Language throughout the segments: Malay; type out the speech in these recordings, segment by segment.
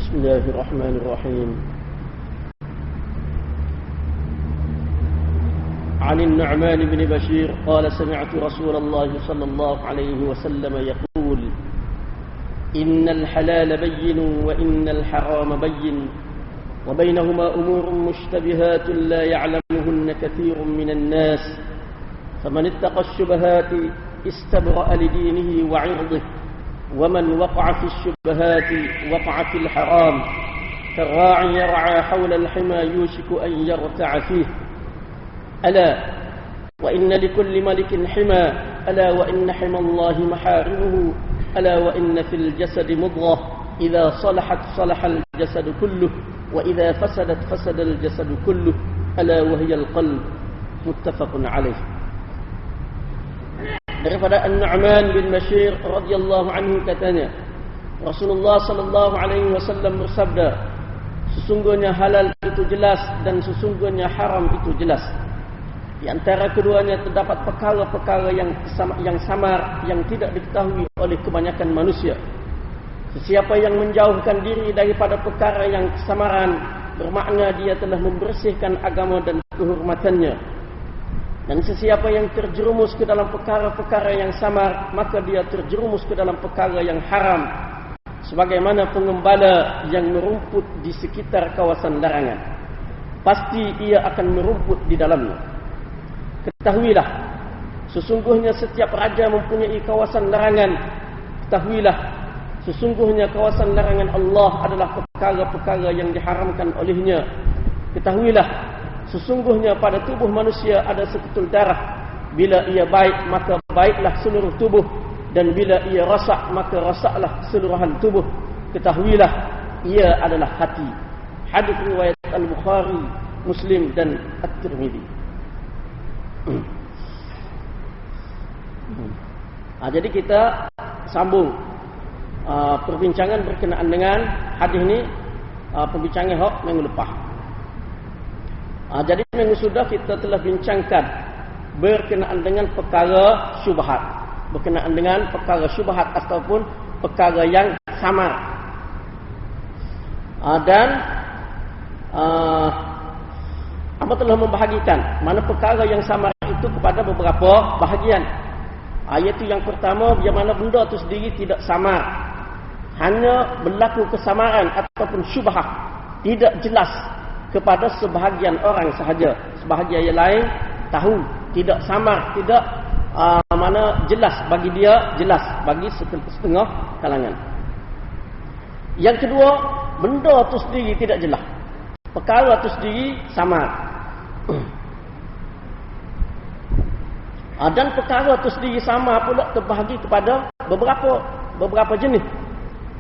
بسم الله الرحمن الرحيم. عن النعمان بن بشير قال سمعت رسول الله صلى الله عليه وسلم يقول إن الحلال بين وإن الحرام بين وبينهما أمور مشتبهات لا يعلمهن كثير من الناس فمن اتقى الشبهات استبرأ لدينه وعرضه ومن وقع في الشبهات وقع في الحرام كالراعي يرعى حول الحمى يوشك أن يرتع فيه ألا وإن لكل ملك حمى ألا وإن حمى الله محارمه ألا وإن في الجسد مضغة إذا صلحت صلح الجسد كله وإذا فسدت فسد الجسد كله ألا وهي القلب متفق عليه. Daripada An-Nu'man bin Bashir radhiyallahu anhu katanya, Rasulullah sallallahu alaihi wasallam bersabda, sesungguhnya halal itu jelas dan sesungguhnya haram itu jelas. Di antara keduanya terdapat perkara-perkara yang samar yang tidak diketahui oleh kebanyakan manusia. Sesiapa yang menjauhkan diri daripada perkara yang kesamaran, bermakna dia telah membersihkan agama dan kehormatannya. Dan sesiapa yang terjerumus ke dalam perkara-perkara yang samar, maka dia terjerumus ke dalam perkara yang haram, sebagaimana pengembala yang merumput di sekitar kawasan larangan. Pasti ia akan merumput di dalamnya. Ketahuilah, sesungguhnya setiap raja mempunyai kawasan larangan. Ketahuilah, sesungguhnya kawasan larangan Allah adalah perkara-perkara yang diharamkan olehnya. Ketahuilah, sesungguhnya pada tubuh manusia ada seketul darah. Bila ia baik, maka baiklah seluruh tubuh. Dan bila ia rosak, maka rosaklah keseluruhan tubuh. Ketahuilah, ia adalah hati. Hadis riwayat Al-Bukhari, Muslim dan At-Tirmidzi. Jadi kita sambung perbincangan berkenaan dengan hadis ini, perbincangan minggu lepas. Jadi minggu sudah kita telah bincangkan berkenaan dengan perkara syubhat, berkenaan dengan perkara syubhat ataupun perkara yang samar. Dan apa telah membahagikan mana perkara yang samar itu kepada beberapa bahagian. Iaitu yang pertama, bagaimana benda itu sendiri tidak samar, hanya berlaku kesamaran ataupun syubhat tidak jelas kepada sebahagian orang sahaja. Sebahagian yang lain tahu, tidak samar, tidak mana jelas bagi dia, jelas bagi setengah kalangan. Yang kedua, benda itu sendiri tidak jelas, perkara itu sendiri samar. Dan perkara itu sendiri sama pula terbahagi kepada beberapa jenis.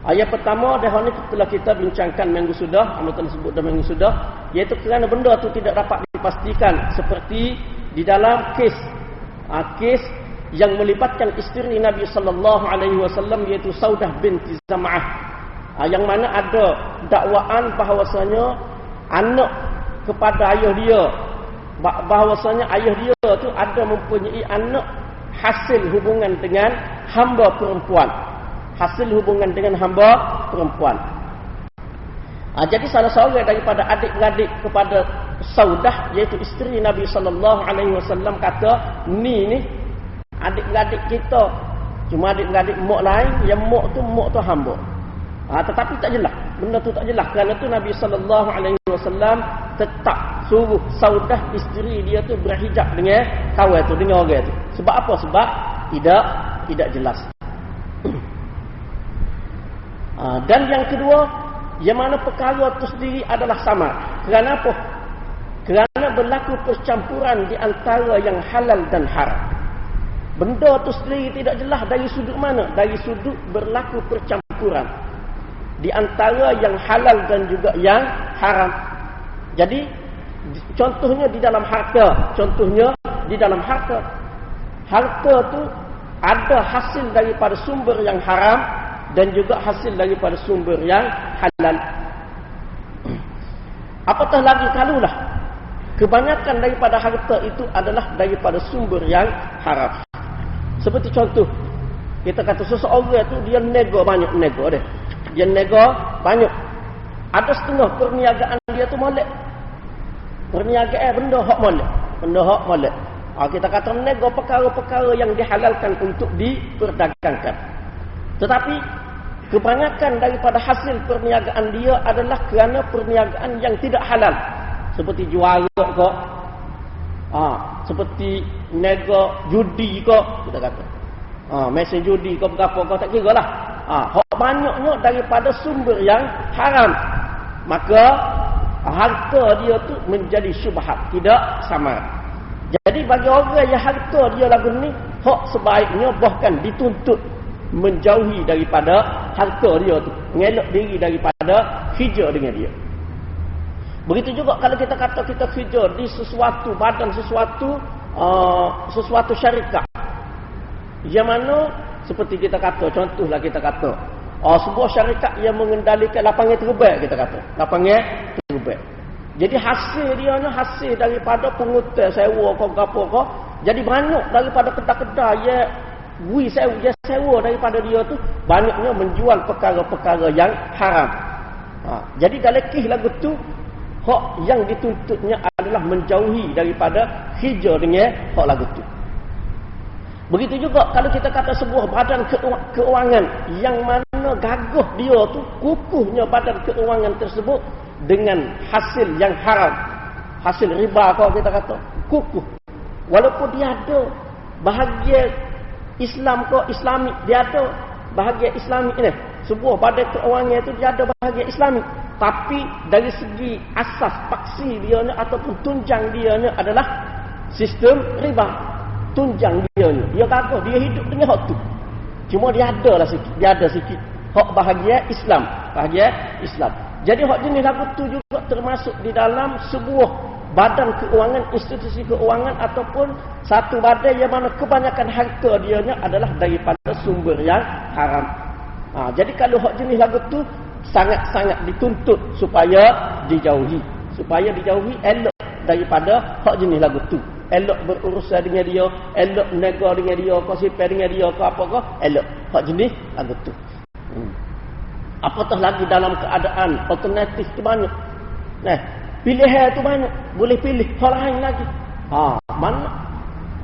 Ayat pertama dah ni telah kita bincangkan minggu sudah, telah sebut dah minggu sudah, iaitu kerana benda itu tidak dapat dipastikan, seperti di dalam kes yang melibatkan isteri Nabi sallallahu alaihi wasallam, iaitu Saudah binti Zam'ah, yang mana ada dakwaan bahawasanya anak kepada ayah dia, bahawasanya ayah dia tu ada mempunyai anak hasil hubungan dengan hamba perempuan. Hasil hubungan dengan hamba perempuan. Jadi salah seorang daripada adik-beradik kepada Saudah, iaitu isteri Nabi sallallahu alaihi wasallam, kata, ni adik-beradik kita, cuma adik-beradik mak lain, yang mak tu hamba. Tetapi tak jelas, benda tu tak jelas. Kerana tu Nabi sallallahu alaihi wasallam tetap suruh Saudah isteri dia tu berhijab dengan kawan tu, dengan orang tu. Sebab apa? Sebab tidak jelas. Dan yang kedua, yang mana perkara itu sendiri adalah samar. Kerana apa? Kerana berlaku percampuran di antara yang halal dan haram. Benda itu sendiri tidak jelas dari sudut mana? Dari sudut berlaku percampuran di antara yang halal dan juga yang haram. Jadi contohnya di dalam harta. Harta itu ada hasil daripada sumber yang haram dan juga hasil daripada sumber yang halal. Apatah lagi kalulah kebanyakan daripada harta itu adalah daripada sumber yang haram. Seperti contoh, kita kata seseorang tu dia nego banyak, dia nego banyak. Ada setengah perniagaan dia tu molek. Perniagaan benda hak molek. Benda hak molek. Kita kata menego perkara-perkara yang dihalalkan untuk diperdagangkan. Tetapi kebanyakan daripada hasil perniagaan dia adalah kerana perniagaan yang tidak halal. Seperti jual kok. Seperti nego judi kok kita kata. Mesin judi kok berapa kok tak kira lah. Hak banyaknya daripada sumber yang haram. Maka harta dia tu menjadi syubhat, tidak samar. Jadi bagi orang yang harta dia lagu ni, hak sebaiknya bahkan dituntut menjauhi daripada harta dia tu, mengelak diri daripada hijau dengan dia. Begitu juga kalau kita kata kita hijau di sesuatu badan sesuatu syarikat, yang mana seperti kita kata, contohlah kita kata sebuah syarikat yang mengendalikan lapangan terbang, kita kata lapangan terbang. Jadi hasil dia ni hasil daripada pengutai sewa kau gapo kau. Jadi banyak daripada kedai-kedai yang sewa daripada dia tu banyaknya menjual perkara-perkara yang haram. Jadi dalam kisah lagu tu hak yang dituntutnya adalah menjauhi daripada hijau dengan hak lagu tu. Begitu juga kalau kita kata sebuah badan keuangan yang mana gagah dia tu, kukuhnya badan keuangan tersebut dengan hasil yang haram, hasil riba kalau kita kata, kukuh. Walaupun dia ada bahagian Islam Islamik, dia ada bahagian Islamik ni. Sebuah badan keuangan itu dia ada bahagian Islamik, tapi dari segi asas paksi dia ni ataupun tunjang dia ni adalah sistem riba. Tunjang dia ni, dia gagah, dia hidup dengan hak tu. Cuma dia ada sikit hak bahagian Islam, Jadi hak jenis lagu tu juga termasuk di dalam sebuah badan keuangan, institusi keuangan ataupun satu badan yang mana kebanyakan harta dia adalah daripada sumber yang haram. Jadi kalau hak jenis lagu tu sangat-sangat dituntut supaya dijauhi, elok daripada hak jenis lagu tu. Elok berurusan dengan dia, elok nego dengan dia, kau simpan dengan dia, kau apa kau, elok hak jenis lagu tu. Apatah lagi dalam keadaan alternatif tu banyak. Pilihan tu banyak. Boleh pilih hal lain lagi.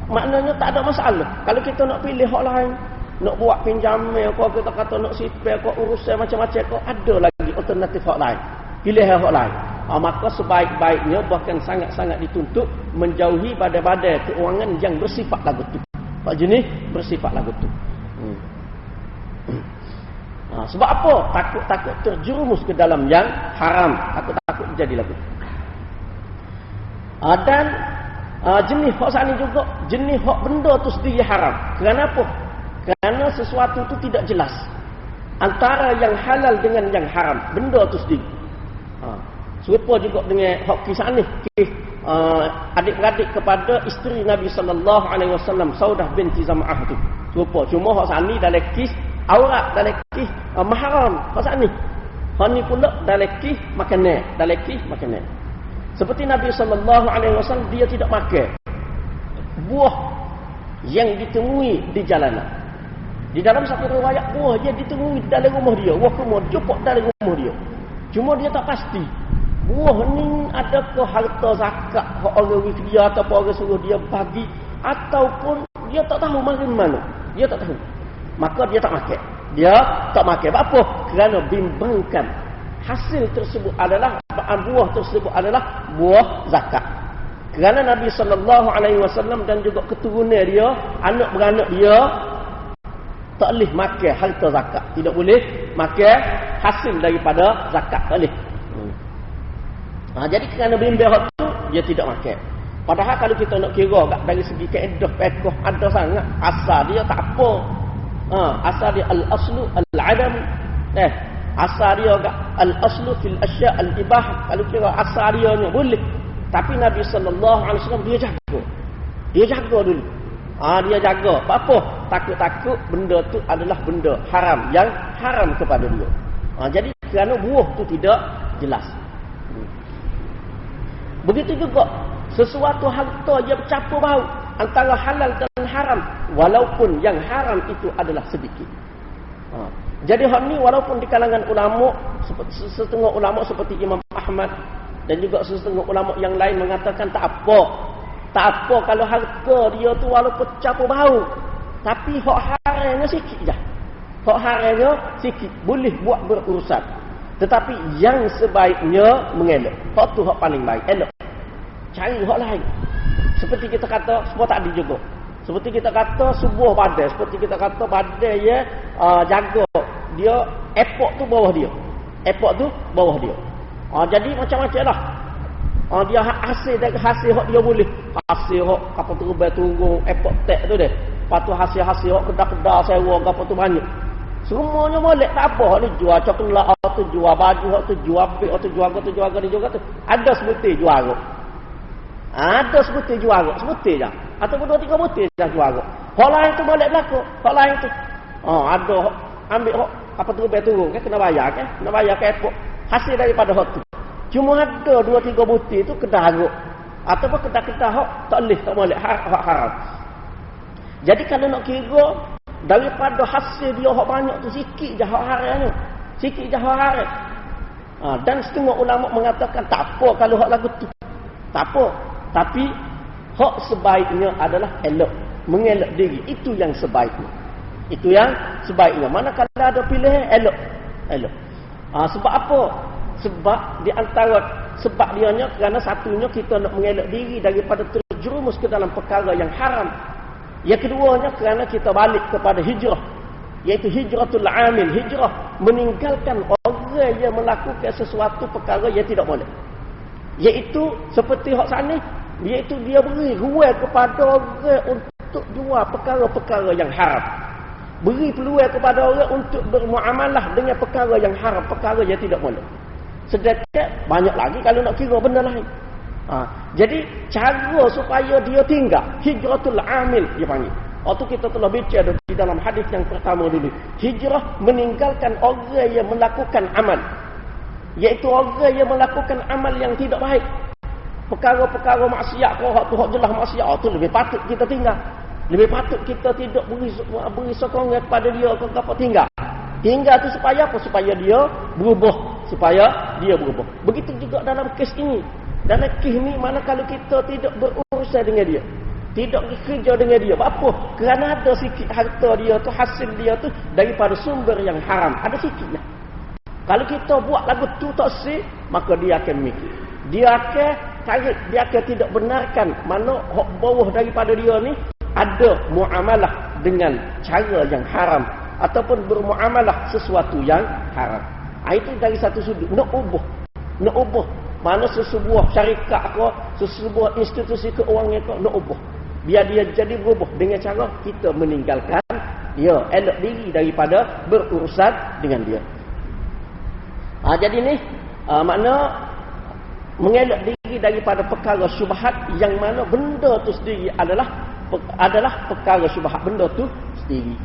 Maknanya tak ada masalah. Kalau kita nak pilih hal lain, nak buat pinjaman, kau kita kata nak sipir, kau urusan macam-macam, kau ada lagi alternatif hal lain. Pilihan hal lain. Maka sebaik-baiknya bahkan sangat-sangat dituntut menjauhi badai-badai keuangan yang bersifat lagu tu. Hak jenis bersifat lagu tu. Sebab apa? Takut terjerumus ke dalam yang haram. Takut jadi lagu. Dan jenis hak sana juga, jenis hak benda tu sendiri haram. Kenapa? Kerana sesuatu tu tidak jelas antara yang halal dengan yang haram. Benda tu sendiri. Serupa juga dengan hak kisah ni, adik-beradik kepada isteri Nabi sallallahu alaihi wasallam, Saudah binti Zam'ah tu. Serupa, cuma hak sana dalam kisah aurat, dalam kisah mahram, hak sana ni. Hak ni pula dalam kisah makanan. Seperti Nabi sallallahu alaihi wasallam, dia tidak makan buah yang ditemui di jalanan. Di dalam satu riwayat, buah yang ditemui dalam rumah dia, buah kurma jumpa dalam rumah dia. Cuma dia tak pasti buah ni adakah harta zakat orang wif dia ataupun orang suruh dia bagi, ataupun dia tak tahu mari mana. Dia tak tahu. Maka dia tak makan. Apa? Kerana bimbangkan hasil tersebut adalah buah tersebut adalah buah zakat. Kerana Nabi sallallahu alaihi wasallam dan juga keturunan dia, anak beranak dia tak boleh makan harta zakat. Tidak boleh makan hasil daripada zakat, tak boleh. Jadi kerana bimbang tu dia tidak makan. Padahal kalau kita nak kira dari segi kaedah fiqh ada sangat asal dia tak apa. Asal dia al-aslu al-adam. Asal dia al-aslu fil asya' al-ibah. Kalau kira asal dia ni boleh. Tapi Nabi sallallahu alaihi wasallam dia jaga. Dia jaga dulu. Dia jaga. Apa? Takut-takut benda tu adalah benda haram yang haram kepada dia. Jadi kerana buah tu tidak jelas. Begitu juga sesuatu harta yang bercampur bau antara halal dan haram, walaupun yang haram itu adalah sedikit. Jadi hal ni walaupun di kalangan ulama setengah ulama seperti Imam Ahmad dan juga setengah ulama yang lain mengatakan tak apa. Tak apa kalau harta dia tu walaupun campur bau. Tapi hak haramnya sikit je. Hak haramnya sikit. Boleh buat berurusan. Tetapi yang sebaiknya mengelak. Hak tu hak paling baik. Elok. Cari hak lain. Seperti kita kata, semua tak ada juga. Seperti kita kata, sebuah badai. Seperti kita kata, badai ya, jaga. Dia, airport tu bawah dia. Airport tu bawah dia. Jadi macam-macam lah. Dia hasil hak dia boleh. Hasil hak kapal terbang turun, airport tag tu deh. Lepas tu hasil hak kedah-kedah sewa, kapal tu banyak. Semuanya boleh, tak apa. Hak ni jual coklat, hak tu jual baju, hak tu jual beg, hak tu jual ni juga tu. Ada sebutir jual hak. Ada sebutir jual hak, sebutir je. Ataupun 2-3 butir je jual hak. Hak lain tu boleh berlaku. Hak lain tu. Ada hak, ambil hak, kapal terbang turun, kan? Kena bayar kan? Kena bayar ke airport. Hasil daripada hak tu. Cuma ada 2-3 butir tu kedah hak. Ataupun kedah-kedah hak tak boleh hak haram. Jadi kalau nak kira daripada hasil dia hak banyak tu sikit je hak haramnya. Sikit je hak haram. Dan setengah ulama mengatakan tak apa kalau hak lagu tu. Tak apa. Tapi hak sebaiknya adalah elok, mengelak diri. Itu yang sebaiknya. Itu yang sebaiknya. Manakala ada pilihan elok. Elok. Sebab apa? Sebab di antara sebab dianya kerana satunya kita nak mengelak diri daripada terjerumus ke dalam perkara yang haram. Yang keduanya kerana kita balik kepada hijrah, iaitu hijratul amil, hijrah meninggalkan orang yang melakukan sesuatu perkara yang tidak boleh. Iaitu seperti hak sana, iaitu dia beri ruang kepada orang untuk jual perkara-perkara yang haram. Beri peluang kepada orang untuk bermuamalah dengan perkara yang haram, perkara yang tidak boleh. Sedangkan banyak lagi kalau nak kira benda lain. Jadi cara supaya dia tinggal hijratul amil dia panggil. Waktu kita telah bicara di dalam hadis yang pertama dulu. Hijrah meninggalkan orang yang melakukan amal. Iaitu orang yang melakukan amal yang tidak baik. Perkara-perkara maksiat kau hak tu hak jelas maksiat tu lebih patut kita tinggal. Lebih patut kita tidak beri sokongan kepada dia ke apa tinggal. Tinggal tu supaya apa? Supaya dia berubah. Supaya dia berubah. Begitu juga dalam kes ini. Dalam kes ini mana kalau kita tidak berurusan dengan dia. Tidak bekerja dengan dia. Apa? Kerana ada sikit harta dia tu, hasil dia tu daripada sumber yang haram. Ada sikitlah. Kalau kita buat lagu tu tak sih, maka dia akan mikir. Dia akan tarik, dia akan tidak benarkan mana hak bawah daripada dia ni ada muamalah dengan cara yang haram ataupun bermuamalah sesuatu yang haram. Itu dari satu sudut nak ubah mana sesebuah syarikat ke sesebuah institusi keuangan ke nak ubah biar dia jadi berubah dengan cara kita meninggalkan dia, elak diri daripada berurusan dengan dia. Jadi ni makna mengelak diri daripada perkara syubhat yang mana benda tu sendiri adalah perkara syubhat, benda tu sendiri.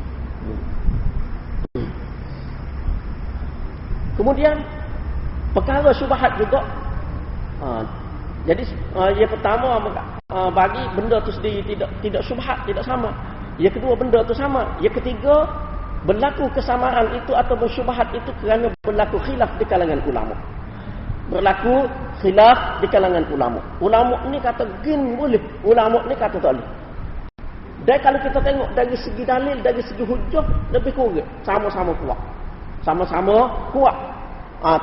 Kemudian perkara syubhat juga jadi yang pertama bagi benda tu sendiri tidak syubhat, tidak sama. Yang kedua benda tu sama. Yang ketiga berlaku kesamaran itu atau syubhat itu kerana berlaku khilaf di kalangan ulama. Berlaku khilaf di kalangan ulama. Ulama ni kata gin boleh, ulama ni kata tak boleh. Dan kalau kita tengok dari segi dalil, dari segi hujah lebih kurang, sama-sama kuat. Sama-sama kuat.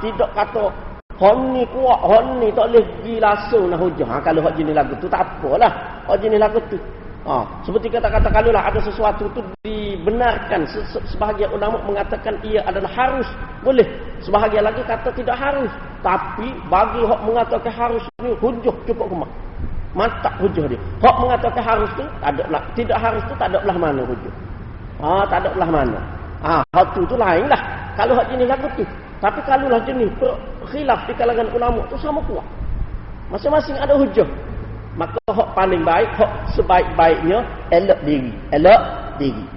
Tidak kata hon ni kuat, hon ni tak boleh pergi langsung nak hujah. Kalau hak jenis lagu tu tak apalah. Hak jenis lagu tu. Seperti kata-kata kalaulah ada sesuatu tu dibenarkan, sebahagian ulama mengatakan ia adalah harus, boleh. Sebahagian lagi kata tidak harus. Tapi bagi hak mengatakan harus ni hujah cukup kuat. Mantap hujah dia. Hak mengatakan harus tu tak ada, tidak harus tu tak ada belah mana hujah. Tak ada belah mana. Hak tu lain lah. Kalau hak jenis lagu tu. Tapi kalau lah jenis khilaf di kalangan ulama tu sama kuat. Masing-masing ada hujah. Maka hak paling baik, hak sebaik-baiknya elak diri.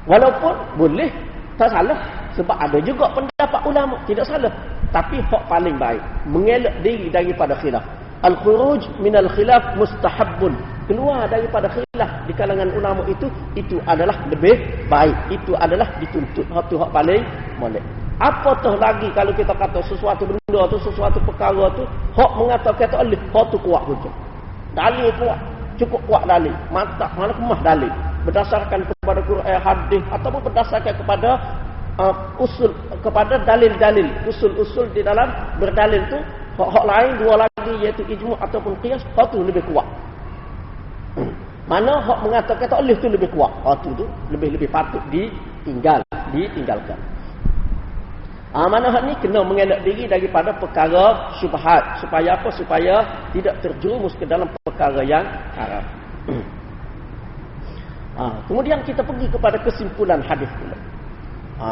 Walaupun boleh tak salah sebab ada juga pendapat ulama tidak salah. Tapi hak paling baik mengelak diri daripada khilaf. Al-khuruj minal khilaf mustahabbun. Keluar daripada khilaf di kalangan ulama itu adalah lebih baik. Itu adalah dituntut. Hak tu hak paling molek. Apatah lagi kalau kita kata sesuatu benda tu, sesuatu perkara tu, hak mengatakan tak boleh, hak tu kuat hujah. Dalil kuat, cukup kuat dalil. Mantap, mana kemah dalil. Berdasarkan kepada Quran, hadis ataupun berdasarkan kepada usul, kepada dalil-dalil, usul-usul di dalam berdalil tu, hak lain dua lagi iaitu ijmu' ataupun qiyas, hak tu lebih kuat. Mana hak mengatakan tak boleh tu lebih kuat, hak tu lebih patut ditinggalkan. Mana hak ni kena mengelak diri daripada perkara syubhat. Supaya apa? Supaya tidak terjerumus ke dalam perkara yang haram. Kemudian kita pergi kepada kesimpulan hadis pula.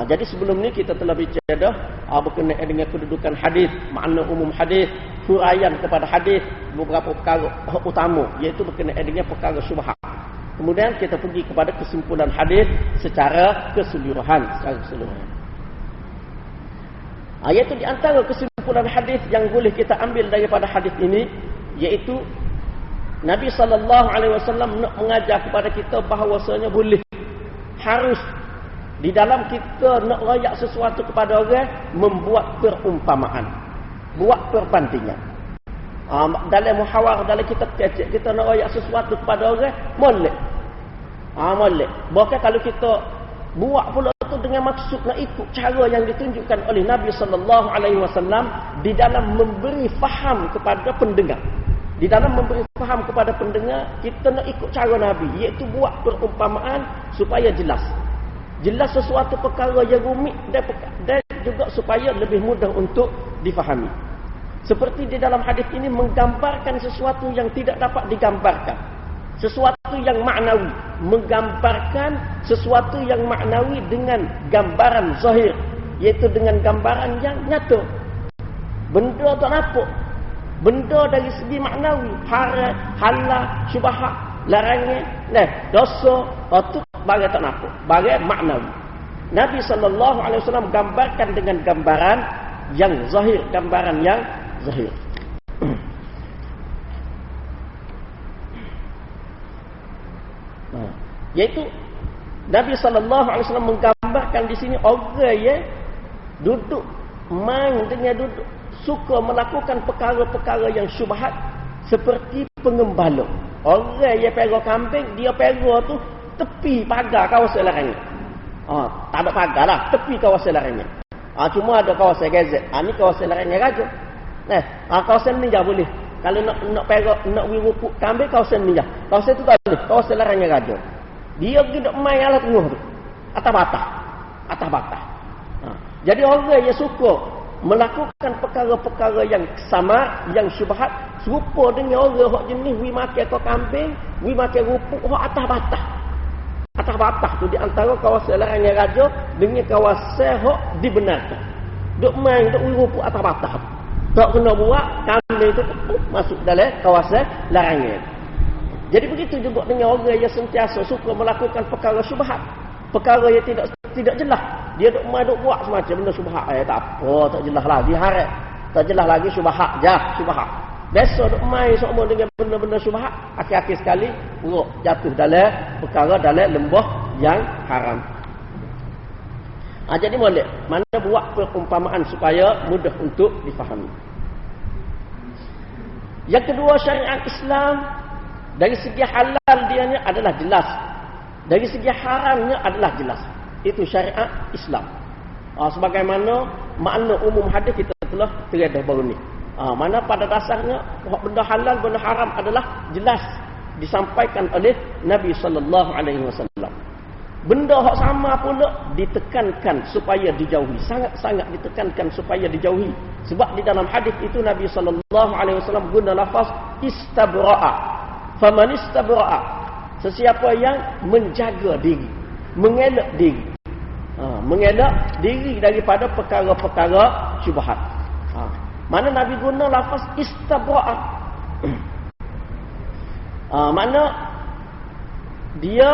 Jadi sebelum ni kita telah bicara dah berkenaan dengan kedudukan hadis, makna umum hadis, huraian kepada hadis, beberapa perkara utama iaitu berkenaan dengan perkara syubhat. Kemudian kita pergi kepada kesimpulan hadis secara keseluruhan. Iaitu di antara kesimpulan hadis yang boleh kita ambil daripada hadis ini, iaitu Nabi SAW nak mengajar kepada kita bahawasanya boleh, harus di dalam kita nak rayak sesuatu kepada orang, membuat perumpamaan, buat perbandingan. Dalam muhawarah, dalam kitab kecil, kita nak rayak sesuatu kepada orang, boleh. Boleh. Bahkan kalau kita buat pula tu dengan maksud nak ikut cara yang ditunjukkan oleh Nabi SAW di dalam memberi faham kepada pendengar. Di dalam memberi faham kepada pendengar, kita nak ikut cara Nabi, iaitu buat perumpamaan supaya jelas. Jelas sesuatu perkara yang rumit dan juga supaya lebih mudah untuk difahami. Seperti di dalam hadis ini menggambarkan sesuatu yang tidak dapat digambarkan. Sesuatu yang maknawi, menggambarkan sesuatu yang maknawi dengan gambaran zahir, iaitu dengan gambaran yang nyata. Benda tak nampak, benda dari segi maknawi, haram, halal, syubhat, larangan, dosa, itu bagai tak nampak, bagai maknawi. Nabi SAW gambarkan dengan gambaran yang zahir, gambaran yang zahir. Iaitu Nabi SAW menggambarkan di sini orang yang duduk main dengan duduk suka melakukan perkara-perkara yang syubhat seperti pengembala. Orang yang pera kambing, dia pera tu tepi pagar kawasan larangan. Tak ada pagar lah, tepi kawasan larangan. Cuma ada kawasan gazet. Ni kawasan larangan raja. Kawasan ni dah boleh. Kalau nak pera, nak wirupuk kambing, kawasan ni dah. Kawasan tu tak boleh, kawasan larangan raja. Dia pergi duk main alat tengah tu. Atas batas. Jadi orang yang suka melakukan perkara-perkara yang sama, yang syubhat, serupa dengan orang hak jenis wi makan kau kambing, wi makan rupuk hak atas batas. Atas batas tu di antara kawasan larangan raja dengan kawasan hak dibenarkan. Duk main, duk wi rupuk atas batas. Tak kena buat, kambing tu masuk dalam kawasan larangan. Jadi begitu juga dengan orang yang sentiasa suka melakukan perkara syubhat, perkara yang tidak jelas. Dia duk buat semacam benda syubhat. Tak apa, tak jelas lah, diharap. Tak jelas lagi syubhat je, syubhat. Biasa duk main semua dengan benda-benda syubhat, akhir-akhir sekali buruk jatuh dalam perkara dalam lembah yang haram. Jadi boleh mana buat perumpamaan supaya mudah untuk difahami. Yang kedua, syariat Islam dari segi halal dianya adalah jelas. Dari segi haramnya adalah jelas. Itu syariat Islam. Sebagaimana makna umum hadis kita telah terdedah baru ni. Mana pada dasarnya benda halal, benda haram adalah jelas disampaikan oleh Nabi SAW. Benda hak sama pula ditekankan supaya dijauhi. Sangat-sangat ditekankan supaya dijauhi. Sebab di dalam hadis itu Nabi SAW guna lafaz istabra'a. Faman istabra'a, sesiapa yang menjaga diri, mengelak diri, mengelak diri daripada perkara-perkara syubhat. Mana Nabi guna lafaz istabra'a, mana dia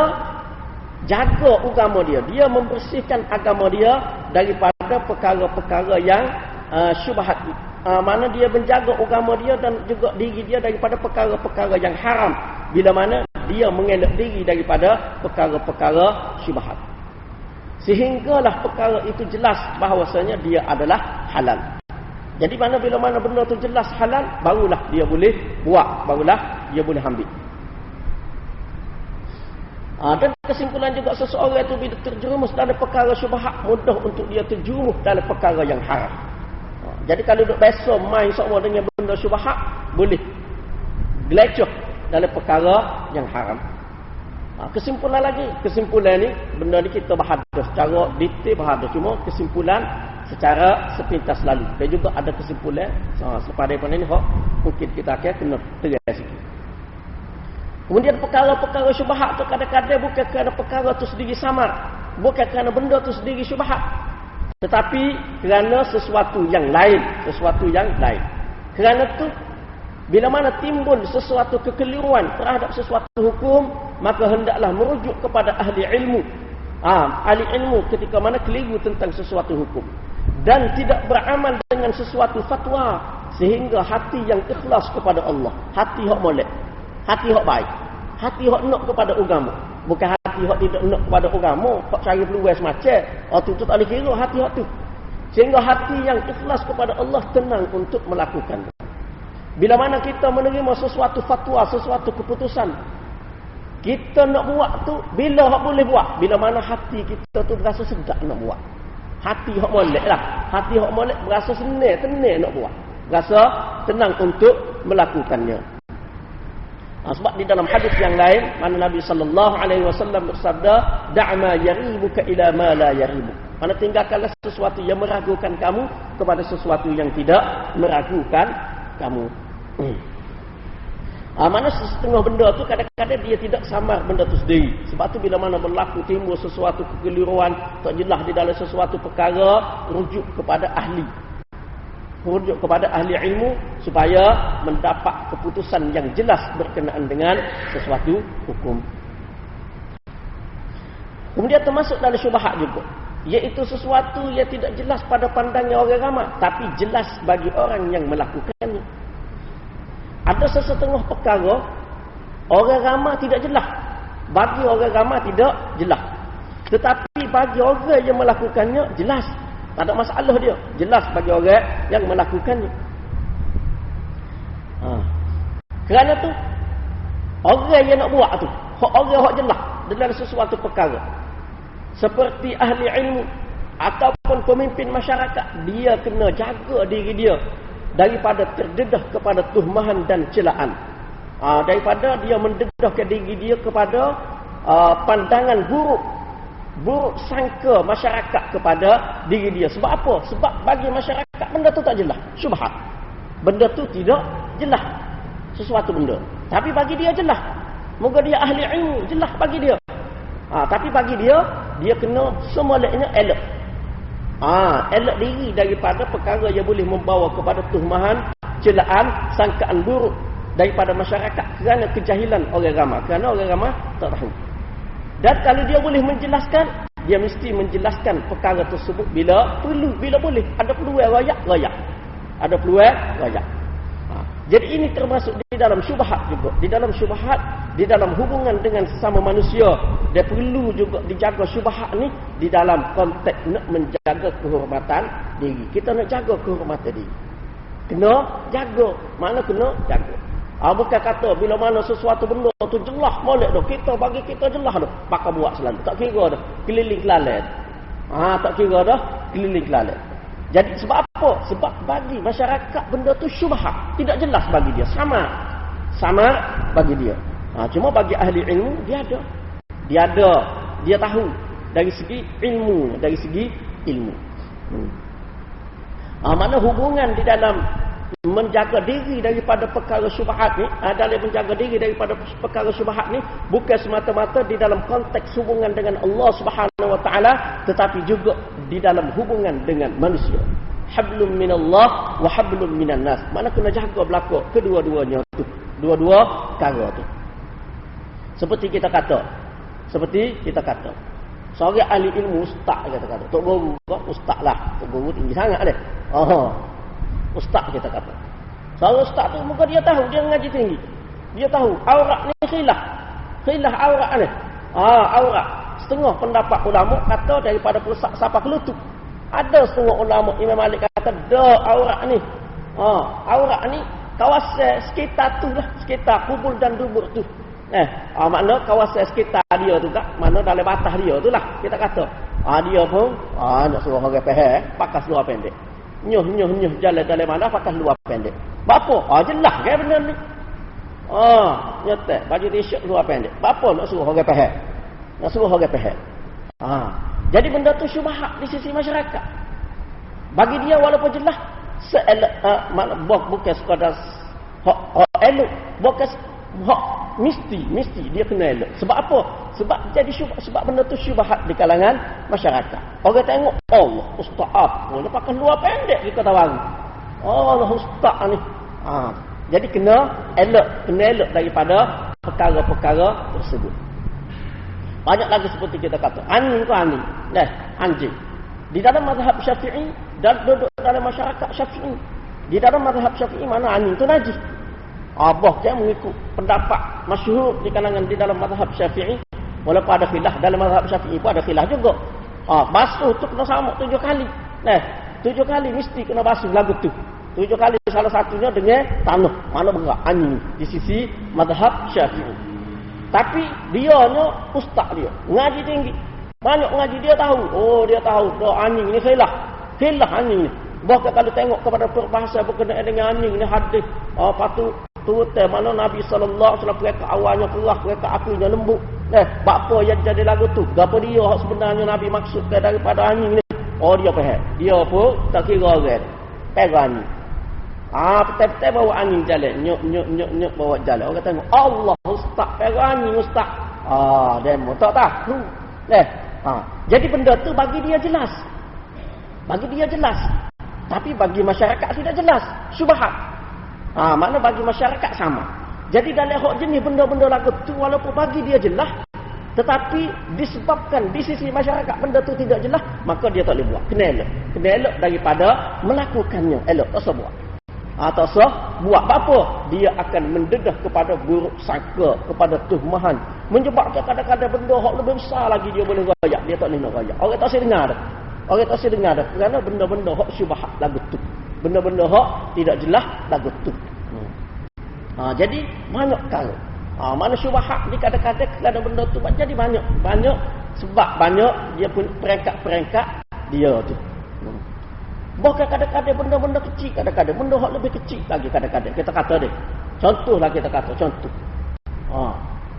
jaga agama dia, dia membersihkan agama dia daripada perkara-perkara yang syubhat. Mana dia menjaga agama dia dan juga diri dia daripada perkara-perkara yang haram, bila mana dia mengelak diri daripada perkara-perkara syubhat. Sehinggalah perkara itu jelas bahawasanya dia adalah halal. Jadi bila mana benda itu jelas halal, barulah dia boleh buat, barulah dia boleh ambil. Dan kesimpulan juga seseorang itu bila terjerumus dalam perkara syubhat, mudah untuk dia terjerumus dalam perkara yang haram. Jadi kalau duduk biasa main semua dengan benda syubhat, boleh gelecoh dalam perkara yang haram. Kesimpulan ni, benda ni kita bahas secara detail, bahas cuma kesimpulan secara sepintas lalu. Dan juga ada kesimpulan selepas daripada ni, mungkin kita akan kena tegas sikit. Kemudian perkara-perkara syubhat tu kadang-kadang bukan kerana perkara tu sendiri samar, bukan kerana benda tu sendiri syubhat, tetapi kerana sesuatu yang lain. Kerana tu bila mana timbul sesuatu kekeliruan terhadap sesuatu hukum, maka hendaklah merujuk kepada ahli ilmu. Ahli ilmu ketika mana keliru tentang sesuatu hukum dan tidak beramal dengan sesuatu fatwa, sehingga hati yang ikhlas kepada Allah, hati hak molek, hati hak baik, hati hak nak kepada agama, bukan hati hak tidak nak kepada agama, hak cari peluang semacam tu tak boleh kira hati hak tu. Sehingga hati yang ikhlas kepada Allah tenang untuk melakukan. Bila mana kita menerima sesuatu fatwa, sesuatu keputusan, kita nak buat tu bila hak boleh buat, bila mana hati kita tu berasa sedap nak buat. Hati hak molek lah, hati hak molek berasa tenang nak buat, berasa tenang untuk melakukannya. Sebab di dalam hadis yang lain, mana Nabi sallallahu alaihi wasallam bersabda, "Da'ma yaribuka ila ma la yaribuk." Mana tinggalkanlah sesuatu yang meragukan kamu kepada sesuatu yang tidak meragukan kamu. Mana setengah benda tu kadang-kadang dia tidak samar benda tu sendiri. Sebab tu bila mana berlaku timbul sesuatu kekeliruan, tak jelas di dalam sesuatu perkara, rujuk kepada ahli ilmu supaya mendapat keputusan yang jelas berkenaan dengan sesuatu hukum. Kemudian termasuk dalam syubhat juga, iaitu sesuatu yang tidak jelas pada pandangnya orang ramai, tapi jelas bagi orang yang melakukannya. Ada sesetengah perkara orang ramai tidak jelas, bagi orang ramai tidak jelas, tetapi bagi orang yang melakukannya jelas. Tak ada masalah dia, jelas bagi orang yang melakukannya. Kerana tu orang yang nak buat tu, orang hak jelas dalam sesuatu perkara, seperti ahli ilmu ataupun pemimpin masyarakat, dia kena jaga diri dia daripada terdedah kepada tuhmahan dan celaan, daripada dia mendedahkan diri dia kepada pandangan buruk sangka masyarakat kepada diri dia. Sebab apa? Sebab bagi masyarakat benda tu tak jelas, syubhat. Benda tu tidak jelas sesuatu benda, tapi bagi dia jelas. Moga dia ahli ilmu, jelas bagi dia. Tapi bagi dia kena semoleknya elok. Elok diri daripada perkara yang boleh membawa kepada tuhmahan, celaan, sangkaan buruk daripada masyarakat kerana kejahilan orang ramai, kerana orang ramai tak tahu. Dan kalau dia boleh menjelaskan, dia mesti menjelaskan perkara tersebut bila perlu, bila boleh. Ada peluang rakyat. Ada peluang rakyat. Jadi ini termasuk di dalam syubhat juga. Di dalam syubhat, di dalam hubungan dengan sesama manusia, dia perlu juga dijaga syubhat ni di dalam konteks nak menjaga kehormatan diri. Kita nak jaga kehormatan diri, kena jaga. Mana kena jaga? Bukan kata bila mana sesuatu benda tu jelas molek dah, kita bagi kita jelas dah, pakai buat selalu. Tak kira dah keliling kelalet. Tak kira dah keliling kelalet. Jadi sebab apa? Sebab bagi masyarakat benda tu syubhat, tidak jelas bagi dia, sama bagi dia. Cuma bagi ahli ilmu dia tahu dari segi ilmu. Mana hubungan di dalam menjaga diri daripada perkara syubhat ni, dalam menjaga diri daripada perkara syubhat ni bukan semata-mata di dalam konteks hubungan dengan Allah Subhanahu wa taala, tetapi juga di dalam hubungan dengan manusia. Hablum minallah wa hablum minan nas. Mana kena jaga belaka kedua-duanya tu, dua-dua perkara tu. Seperti kita kata seorang ahli ilmu, ustaz kata tok guru, ustaz lah, tok guru tinggi sangat dia. Ustaz kita kata. Seorang ustaz tu muka dia tahu, dia ngaji tinggi. Dia tahu aurat ni khilaf aurat ni. Aurat. setengah pendapat ulama kata daripada pusat sampai ke lutut. Ada setengah ulama Imam Malik kata dak aurat ni. Aurat ni kawasan sekitar tu lah, sekitar kubul dan dubur tu. Makna kawasan sekitar dia tu tak, mana dalam batas dia tu lah kita kata. Dia pun nak suruh orang faham pakai seluar pendek. Nyuh jalan dalam mana pakai seluar pendek. Apa? Jelas kan benda ni. Nyetek baju t-shirt seluar pendek. Apa nak suruh orang faham? Nak suruh orang faham. Jadi benda tu syubhat di sisi masyarakat. Bagi dia walaupun jelas bukan sekadar hak elok, bukan hak mesti dia kena elok. Sebab apa? Sebab jadi syubhat, sebab benda tu syubhat di kalangan masyarakat. Orang tengok, Allah ustaz apa dia pakai luar pendek di Kota Baru. Allah ustaz ni. Jadi kena elok daripada perkara-perkara tersebut. Banyak lagi seperti kita kata, anjing. Anjing. Di dalam mazhab Syafi'i dan duduk dalam masyarakat Syafi'i. Di dalam mazhab Syafi'i mana anjing tu najis. Bahkan mengikut pendapat masyhur di kalangan di dalam mazhab Syafi'i, walaupun ada khilaf dalam mazhab Syafi'i pun ada khilaf juga. Basuh tu kena sama 7 kali. 7 kali mesti kena basuh lagu tu. 7 kali salah satunya dengan tanah. Mana berat anjing di sisi mazhab Syafi'i. Tapi dia ni ustaz dia, ngaji tinggi. Banyak ngaji dia tahu. Dia tahu anjing ni khilaf anjing ni. Bahkan kalau tengok kepada perbahasan berkenaan dengan anjing ni hadis patut turut mana Nabi sallallahu alaihi wasallam mereka awalnya keras, mereka apinya lembut. Apa yang jadi lagu tu? Gapo dia sebenarnya Nabi maksudkan daripada anjing ni? Dia faham. Dia pun tak kira orang. Pegang anjing. Betul-betul bawa anjing jalan. Nyuk bawa jalan. Orang tengok, Allah ustaz, pegang anjing ustaz. Demo tak tahu. Jadi benda tu bagi dia jelas. Tapi bagi masyarakat tidak jelas. Syubhat. Makna bagi masyarakat sama. Jadi dalam hak jenis benda-benda lagu tu walaupun bagi dia jelas, tetapi disebabkan di sisi masyarakat benda tu tidak jelas, maka dia tak boleh buat. Kena elok daripada melakukannya. Elok tak usah buat. Atau buat apa? Dia akan mendedah kepada buruk sangka, kepada tuhmahan, menyebabkan kadang-kadang benda hak lebih besar lagi dia boleh royak, dia tak boleh nak royak. Orang tak dengar dah. Kerana benda-benda hak syubhat lagu tu. Benda-benda hak tidak jelas lagu tu. Jadi banyak kali. Mana syubhat di kadang-kadang kerana benda tu jadi banyak sebab banyak dia pun perangkat dia tu. Bahkan kadang-kadang benda-benda kecil, kadang-kadang benda hak lebih kecil lagi kadang-kadang. Kita kata dia. Contohlah kita kata, contoh.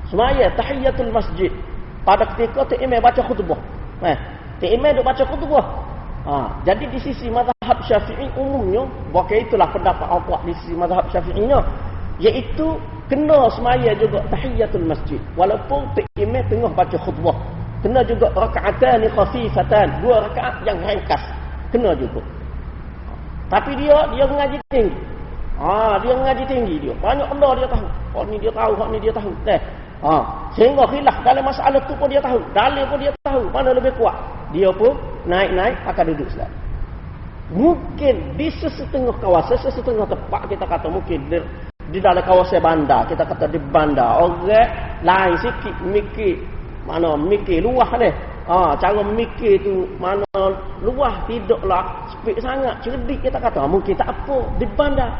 Semaya tahiyatul masjid. Pada ketika imam baca khutbah. Imam duk baca khutbah. Jadi di sisi mazhab Syafi'i umumnya, bahkan itulah pendapat awak di sisi mazhab Syafi'inya, iaitu kena semaya juga tahiyatul masjid. Walaupun imam tengah baca khutbah. Kena juga raka'atan khafifatan, 2 rakaat yang ringkas. Kena juga. Tapi dia mengaji tinggi. Dia mengaji tinggi dia. Banyak benda dia tahu. Hak ni dia tahu. Sehingga khilaf dalam masalah tu pun dia tahu. Dalil pun dia tahu. Mana lebih kuat. Dia pun naik akan duduk selai. Mungkin di sesetengah kawasan, sesetengah tempat kita kata mungkin di dalam kawasan bandar. Kita kata di bandar. Orang lain sikit mikir luah ni. Cara mikir tu mana luah, tidaklah speed sangat, cerdik kita kata. Mungkin tak apa di bandar.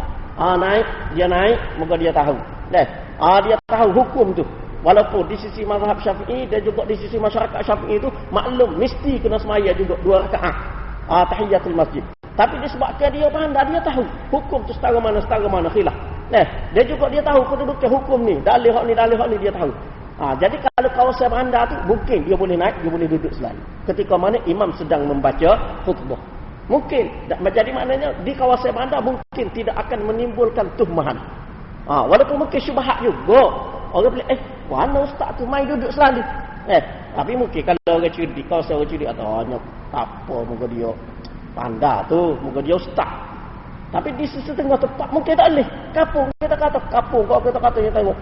Dia naik, moga dia tahu. Dia tahu hukum tu. Walaupun di sisi mazhab Syafi'i dan juga di sisi masyarakat Syafi'i itu maklum mesti kena semaya juga 2 rakaat tahiyatul masjid. Tapi disebabkan dia pandai, dia tahu hukum tu setara mana khilaf. Dia juga dia tahu kedudukan hukum ni, dalil hak ni dia tahu. Jadi kalau kawasan bandar tu mungkin dia boleh naik, dia boleh duduk selalu. Ketika mana imam sedang membaca khutbah. Mungkin. Jadi maknanya di kawasan bandar mungkin tidak akan menimbulkan tuhmahan. Walaupun mungkin syubhat juga. Orang boleh, mana ustaz tu main duduk selalu. Tapi mungkin kalau orang cerdik, kawasan orang cerdik atau tak apa, muka dia bandar tu, muka dia ustaz. Tapi di setengah tempat mungkin tak boleh. Kapung kita kata, kalau kita kata yang tengok,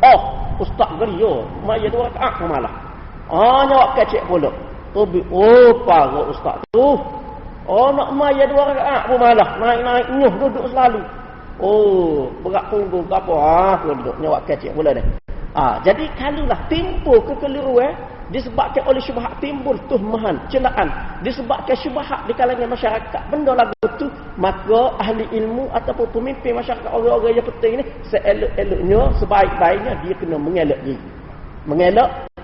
ustaz geria, maya 2 rakaat malah. Nyawak kecek pula. Tobi, parah ustaz tu. Nak maya 2 rakaat pun malah. Naik nyuh duduk selalu. Berat punggung ke apa. Duduk nyawak kecek pula dah. Jadi kalaulah timbul kekeliruan, disebabkan oleh syubhat timbul tuhmahan, celaan, disebabkan syubhat di kalangan masyarakat benda lagu tu, maka ahli ilmu ataupun pemimpin masyarakat, orang-orang yang penting ni, seelok-eloknya, sebaik-baiknya dia kena mengelak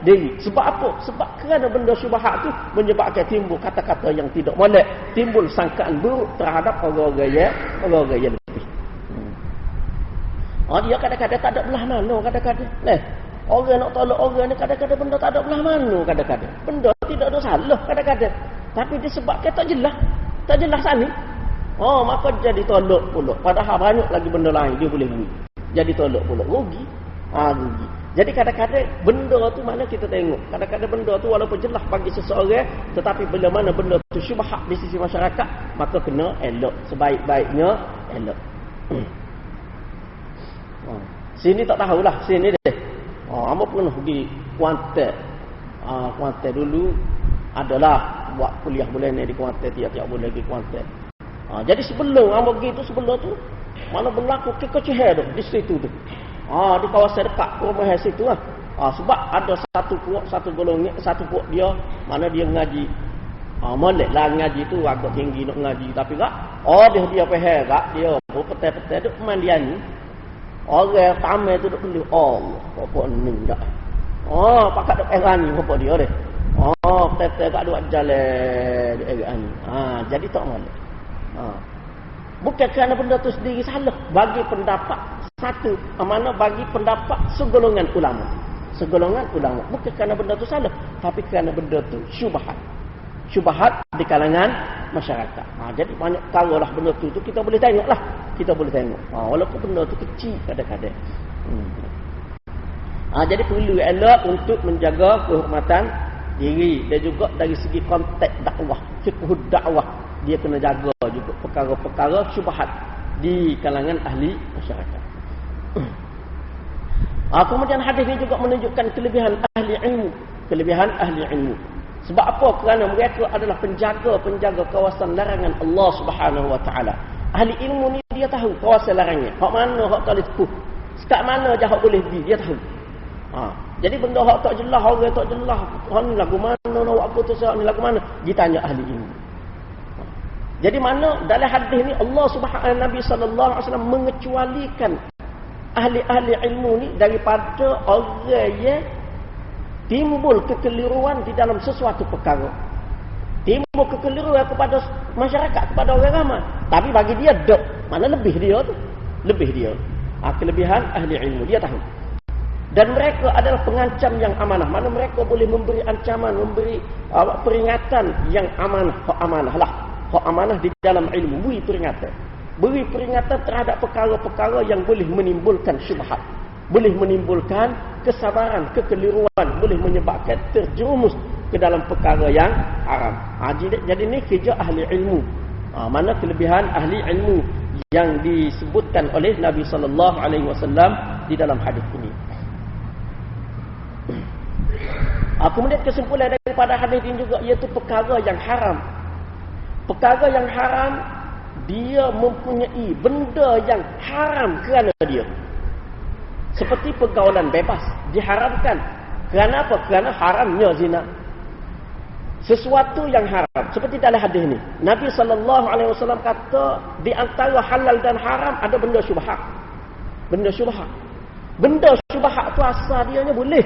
diri. Sebab apa? Sebab kerana benda syubhat tu menyebabkan timbul kata-kata yang tidak molek, timbul sangkaan buruk terhadap orang-orang yang lebih. Dia kadang-kadang tak ada belah mana, kadang-kadang. Orang nak tolak orang ni kadang-kadang benda tak ada belah mana, kadang-kadang. Benda tidak ada salah kadang-kadang. Tapi disebabkan tak jelas sani. Maka jadi tolak pula. Padahal banyak lagi benda lain dia boleh buat. Jadi tolak pula. Rugi. Rugi. Jadi kadang-kadang benda tu mana kita tengok. Kadang-kadang benda tu walaupun jelas bagi seseorang, tetapi bila mana benda tu syubhat di sisi masyarakat, maka kena elok. Sebaik-baiknya elok. Sini tak tahulah, sini deh. Amba pernah pergi Kuantan. Kuantan dulu adalah buat kuliah bulan ni di Kuantan, tiap-tiap bulan pergi Kuantan. Jadi sebelum amba pergi tu, sebelum tu mana berlaku kekecihan tu di situ tu. Di kawasan dekat rumah situ lah. Sebab ada satu golongan, satu puak dia mana dia ngaji. Molek lah ngaji tu agak tinggi nak ngaji, tapi tak dia faham tak dia petai-petai duk mandian. Orang tamai tu duk beli Allah apa ni dak. Pakat duk erani apa dia deh. Petai tak duk jalan duk erani. Jadi tak molek. Bukan kerana benda tu sendiri salah, bagi pendapat satu, mana bagi pendapat segolongan ulama. Bukan kerana benda tu salah, tapi kerana benda tu syubhat di kalangan masyarakat. Jadi banyak perkara lah benda tu kita boleh tengok lah. Walaupun benda tu kecil kadang-kadang. Jadi perlu elok untuk menjaga kehormatan diri, dan juga dari segi konteks dakwah, fiqh dakwah, dia kena jaga juga perkara-perkara syubhat di kalangan ahli masyarakat. Kemudian hadis ini juga menunjukkan kelebihan ahli ilmu. Sebab apa? Kerana mereka adalah penjaga kawasan larangan Allah Subhanahu wa taala. Ahli ilmu ni dia tahu kawasan larangan. Hak mana hak tak boleh tepuh. Sekat mana je hak boleh pergi, dia tahu. Jadi benda hak tak jelas, orang tak jelas, hak ni lagu mana nak buat apa tu, ni lagu mana? Ditanya ahli ilmu. Jadi mana dalam hadis ni Allah Subhanahu Nabi sallallahu alaihi wasallam mengecualikan ahli-ahli ilmu ni daripada orang yang timbul kekeliruan di dalam sesuatu perkara. Timbul kekeliruan kepada masyarakat, kepada orang ramai. Tapi bagi dia mana lebih dia tu. Kelebihan ahli ilmu dia tahu. Dan mereka adalah pengancam yang amanah. Mana mereka boleh memberi ancaman, memberi peringatan yang amanah. Hak amanah di dalam ilmu, beri peringatan terhadap perkara-perkara yang boleh menimbulkan syubhat, boleh menimbulkan kesabaran, kekeliruan, boleh menyebabkan terjerumus ke dalam perkara yang haram. Jadi ni kerja ahli ilmu. Mana kelebihan ahli ilmu yang disebutkan oleh Nabi sallallahu alaihi wasallam di dalam hadis ini. Kemudian kesimpulan daripada hadis ini juga iaitu perkara yang haram. Perkara yang haram, dia mempunyai benda yang haram kerana dia. Seperti pergaulan bebas diharamkan. Kerana apa? Kerana haramnya zina. Sesuatu yang haram. Seperti dalam hadis ni, Nabi SAW kata di antara halal dan haram ada benda syubhat. Benda syubhat tu asal dianya boleh.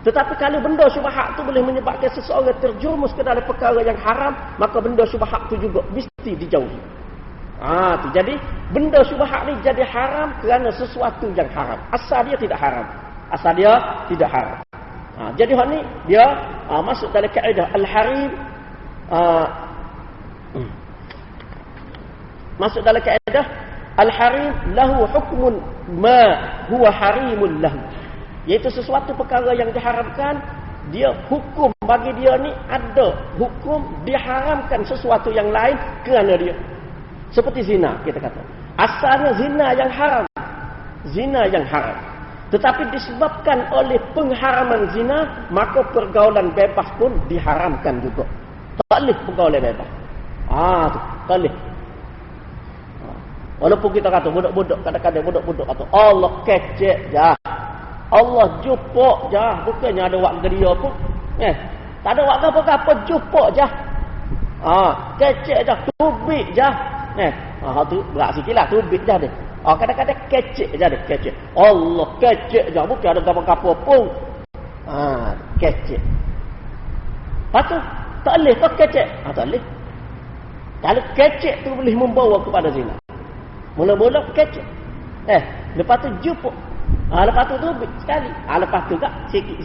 Tetapi kalau benda syubhat tu boleh menyebabkan seseorang terjerumus ke dalam perkara yang haram, maka benda syubhat tu juga mesti dijauhi. Jadi benda syubhat ni jadi haram kerana sesuatu yang haram. Asal dia tidak haram. Jadi hal ni dia masuk dalam kaedah al-harim. Masuk dalam kaedah al-harim lahu hukmun ma huwa harimun lahu. Iaitu sesuatu perkara yang diharamkan, dia hukum bagi dia ni ada hukum diharamkan sesuatu yang lain kerana dia. Seperti zina kita kata. Asalnya zina yang haram. Tetapi disebabkan oleh pengharaman zina, maka pergaulan bebas pun diharamkan juga. Tak boleh pergaulan bebas. Tak boleh. Walaupun kita kata budak-budak, kadang-kadang budak-budak kata Allah kecek je. Allah jupuk je, bukannya ada wak geria pun. Tak ada buat apa-apa, jumpa je. Kecek je, tubik je. Tu berat sikitlah, tubik je dia. Kadang-kadang kecek je dia, kecek. Allah, kecek je, bukan ada apa-apa pun. Kecek. Lepas tu, tak boleh kau kecek. Tak boleh. Kalau kecek tu boleh membawa kepada zina. Mula-mula kecek. Lepas tu jumpa. Lepas tu tubik sekali. Lepas tu tak sikit.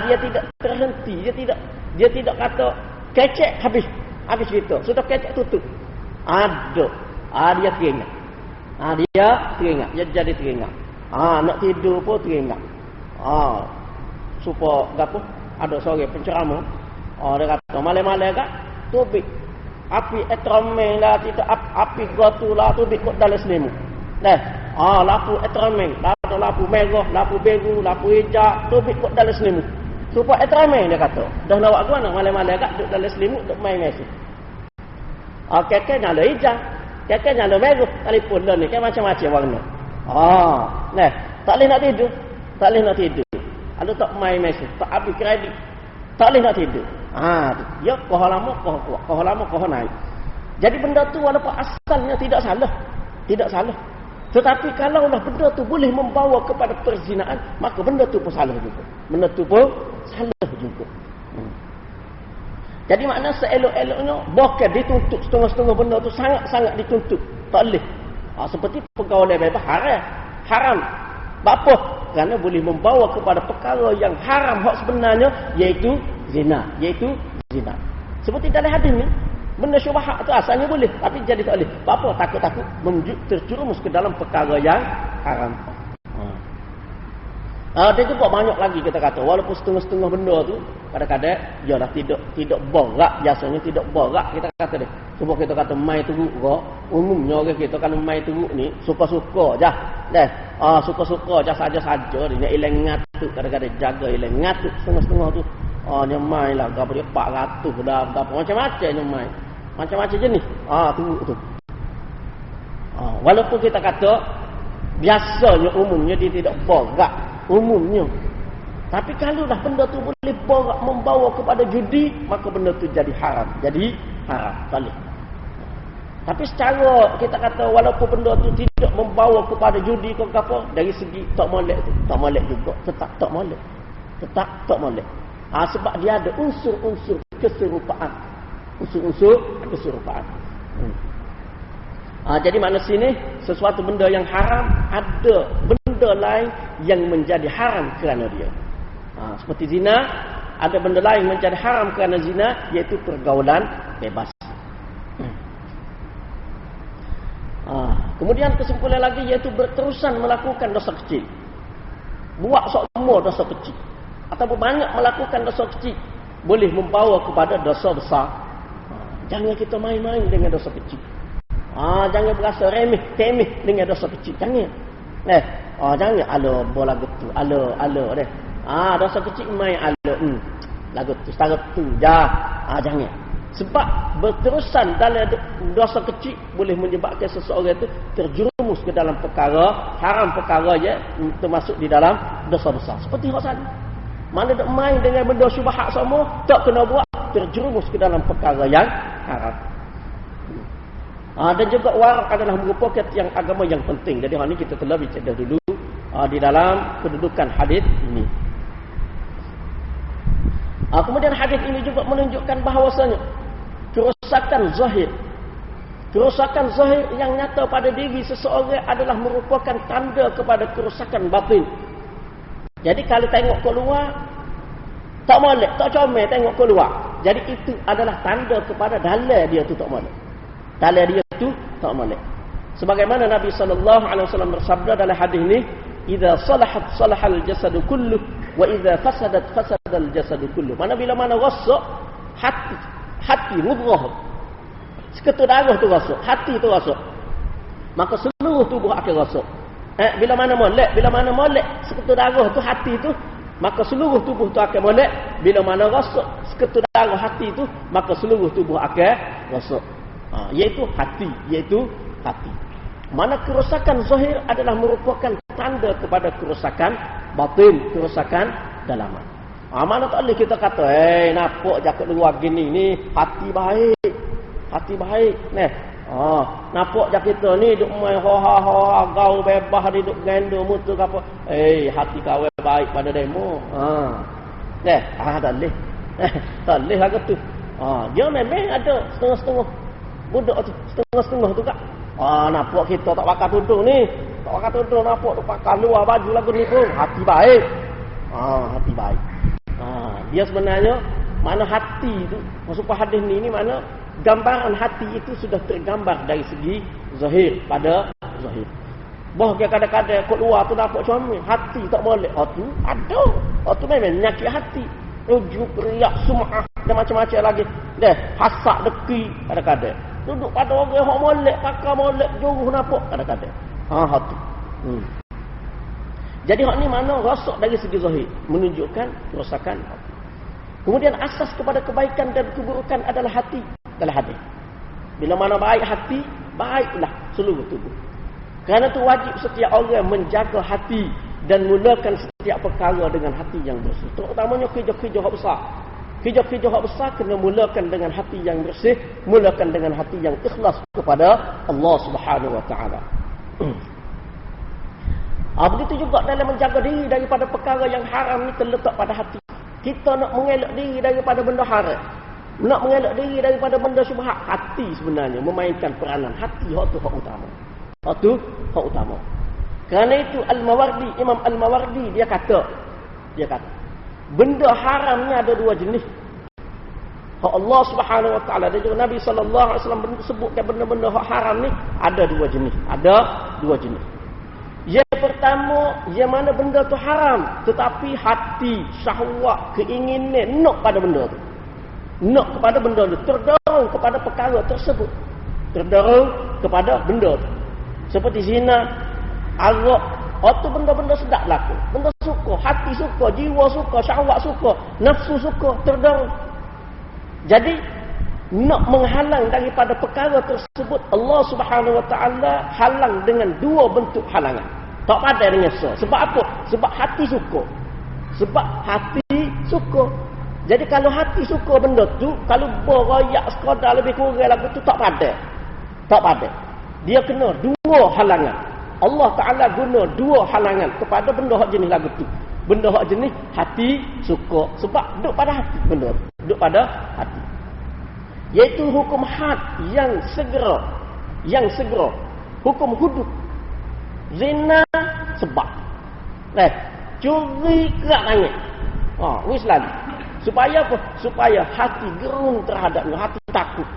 Dia tidak terhenti. Dia tidak kata kecek habis gitu. Sudah kecek tutup. Dia teringat. Dia jadi teringat. Nak tidur pun teringat. Supaya apa? Ada sore penceramah. Dia kata malam-malam kak tubik. Api etromeng lah, tidak api gotu lah, tubik kok dalam selimu. Lapu etromeng, lapu merah, lapu biru, lapu hijau, tubik kok dalam selimu. Supaya etromeng dia kata. Dah nak buat mana malam-malam kak duduk dalam selimu, duduk main mesej. Kakek nyala hijau, kakek nyala merah, telefon dah ni, kayak macam-macam warna. Tak boleh nak tidur. Ada tak main mesej, tak habis kredit. Tak boleh nak tidur. Ya, kau lama kau kuat, kau lama kau naik. Jadi benda tu walaupun asalnya tidak salah. Tetapi kalaulah benda tu boleh membawa kepada perzinaan, maka benda tu pun salah juga. Jadi makna seelok-eloknya bukan dituntut setengah-setengah benda tu sangat-sangat dituntut. Tak boleh. Seperti pergaulan bebas haram. Apa? Kerana boleh membawa kepada perkara yang haram hak sebenarnya, iaitu zina. Seperti dalam hadis ni, benda syubhat tu asalnya boleh, tapi jadi tak boleh. Apa? Takut-takut terjerumus ke dalam perkara yang haram. Dia tu banyak lagi kita kata, walaupun setengah-setengah benda tu kadang-kadang ialah tidak borak, biasanya tidak borak kita kata dia. Sebab kita kata mai teruk ke, umumnya orang kita kalau mai teruk ni suka-suka je. Suka-suka je saja-saja dia hilang ngatuk, kadang-kadang jaga hilang ngatuk setengah-setengah tu. Dia mai lah berapa dia 400 dah berapa macam-macam dia mai. Macam-macam jenis. Teruk tu. Walaupun kita kata biasanya umumnya dia tidak borak. Umumnya. Tapi kalau dah benda tu boleh membawa kepada judi, maka benda tu jadi haram. Boleh. Tapi secara kita kata walaupun benda tu tidak membawa kepada judi ke apa, dari segi tak molek juga, tetap tak molek. Sebab dia ada unsur-unsur keserupaan. Jadi makna sini sesuatu benda yang haram, ada benda lain yang menjadi haram kerana dia. Seperti zina, ada benda lain menjadi haram kerana zina, iaitu pergaulan bebas. Kemudian kesimpulan lagi iaitu berterusan melakukan dosa kecil. Buat semua dosa kecil ataupun banyak melakukan dosa kecil boleh membawa kepada dosa besar. Jangan kita main-main dengan dosa kecil. Jangan berasa remeh-temeh dengan dosa kecil. Jangan. Jangan bola gitu. Deh. Dosa kecil main lagu tu, setara tu dah. Jangan. Sebab berterusan dalam dosa kecil boleh menyebabkan seseorang itu terjerumus ke dalam perkara haram, perkara je termasuk di dalam dosa besar. Seperti hak tadi. Mana nak main dengan benda syubhat semua, tak kena buat, terjerumus ke dalam perkara yang haram. Dan juga warak adalah merupakan yang agama yang penting. Jadi hal ini kita telah bincang dulu di dalam kedudukan hadis ini. Kemudian hadis ini juga menunjukkan bahawasanya kerosakan zahir yang nyata pada diri seseorang adalah merupakan tanda kepada kerosakan batin. Jadi kalau tengok keluar tak molek, tak comel tengok keluar. Jadi itu adalah tanda kepada dalam dia tu tak molek. Dalam dia tu tak molek. Sebagaimana Nabi SAW bersabda dalam hadis ini, "Idza salahat salahal jasadu kulluh wa idza fasadat fasadal jasadu kulluh." Mana rosak hati mudghah. Seketul darah tu rosak, hati tu rosak, maka seluruh tubuh akan rosak. Bila mana molek seketul darah tu hati tu, maka seluruh tubuh tu akan molek. Bila mana rosak seketul darah hati tu, maka seluruh tubuh akan rosak. Iaitu hati. Mana kerosakan zahir adalah merupakan tanda kepada kerosakan batin, kerosakan dalaman. Mana tak boleh kita kata, nampak jaket luar gini ni hati baik. Hati baik. Nampak jaket kita ni duk main ha gau bebas dia duk gando mutu ke apa. Hati kau baik pada demo. Tak boleh. Tak boleh lagu tu. Dia memang ada setengah-setengah budak tu, setengah-setengah tu kak. Nampak kita tak pakai tudung ni. Tak pakai tudung nampak tu pakai luar baju lagu ni pun hati baik. Hati baik. Dia sebenarnya mana hati tu, maksud hadis ni mana gambaran hati itu sudah tergambar dari segi zahir pada zahir. Bahkan kadang-kadang kot luar tu nampak comel, hati tak boleh. Tu ada. Tu memang menyakit hati. Rujuk, riak, sum'ah dan macam-macam lagi. Hasak deki kadang-kadang. Duduk pada orang yang molek, pakai molek, juruh nampak kadang-kadang. Hati. Jadi hak ni mana rosak dari segi zahir, menunjukkan kerosakan hati. Kemudian asas kepada kebaikan dan keburukan adalah hati dalam hadis. Bila mana baik hati, baiklah seluruh tubuh. Kerana itu wajib setiap orang menjaga hati dan mulakan setiap perkara dengan hati yang bersih. Terutamanya kerja-kerja hak besar. Kerja-kerja hak besar kena mulakan dengan hati yang bersih, mulakan dengan hati yang ikhlas kepada Allah Subhanahu Wa Taala. Begitu juga dalam menjaga diri daripada perkara yang haram ni terletak pada hati. Kita nak mengelak diri daripada benda haram, nak mengelak diri daripada benda syubhat, hati sebenarnya memainkan peranan. Hati hak tu hak utama. Hak tu hak utama. Kerana itu Imam Al-Mawardi dia kata benda haram ni ada dua jenis. Hak Allah Subhanahu Wa Taala dan juga Nabi sallallahu alaihi wasallam sebutkan benda-benda hak haram ni ada dua jenis. Ada dua jenis. Yang pertama, yang mana benda tu haram tetapi hati, syahwat, keinginan nak pada benda tu. Nak kepada benda tu, terdorong kepada perkara tersebut. Terdorong kepada benda tu. Seperti zina, arak, tu benda-benda sedap laku. Benda suka, hati suka, jiwa suka, syahwat suka, nafsu suka, terdorong. Jadi nak menghalang daripada perkara tersebut, Allah Subhanahu Wa Taala halang dengan dua bentuk halangan. Tak pandai dengan sebab apa? Sebab hati suka. Sebab hati suka. Jadi kalau hati suka benda tu, kalau berayak sekadar lebih kurang lagu tu tak pandai. Tak pandai. Dia kena dua halangan. Allah Taala guna dua halangan kepada benda hak jenis lagu tu. Benda hak jenis hati suka. Sebab duduk pada hati benda tu. Duduk pada hati. Iaitu hukum had yang segera. Hukum hudud. Zina sebab. Curi kerak nangis. Wis lagi. Supaya apa? Supaya hati gerun terhadapnya. Hati takut.